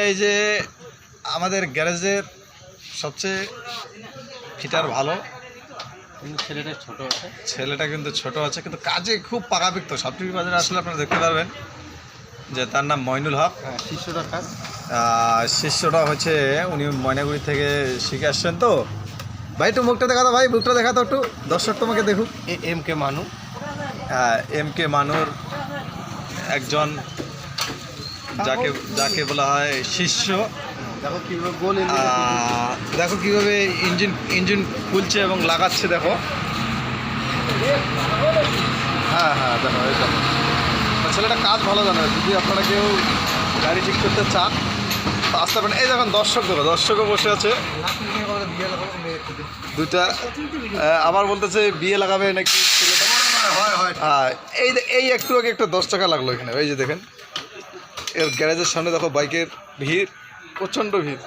এই যে আমাদের গ্যারেজের সবচেয়ে ফিটার ভালো, ছেলেটা ছোট আছে, ছেলেটা কিন্তু ছোট আছে কিন্তু কাজে খুব পাকাপিক্ত। সাবটিভি বাজারে আসলে আপনারা দেখতে পারবেন যে তার নাম মইনুল হক। শিষ্যটা কাজ শিষ্যটা হচ্ছে উনি ময়নাগুড়ি থেকে শিখে আসছেন। তো ভাই একটু মুখটা দেখা দাও, ভাই মুখটা দেখা দাও একটু, দর্শক তোমাকে দেখুক। এম কে মানু, এম কে মানুর একজন যাকে যাকে বলা হয় শিষ্য। দেখো কীভাবে গোল দেখো কীভাবে ইঞ্জিন খুলছে এবং লাগাচ্ছে, দেখো। হ্যাঁ হ্যাঁ, দেখো এই দেখো ছেলেটা কাজ ভালো জানে। যদি আপনারা কেউ গাড়ি ঠিক করতে চান তো আসতে পারেন। এই দেখুন দর্শক, দেখো দর্শকও বসে আছে দুটা। আবার বলতেছে বিয়ে লাগাবে নাকি ছেলেটা। হ্যাঁ, এই একটু আগে একটা 10 টাকা লাগলো এখানে। এই যে দেখেন এর গ্যারেজের সামনে দেখো বাইকের ভিড়, প্রচণ্ড ভিড়।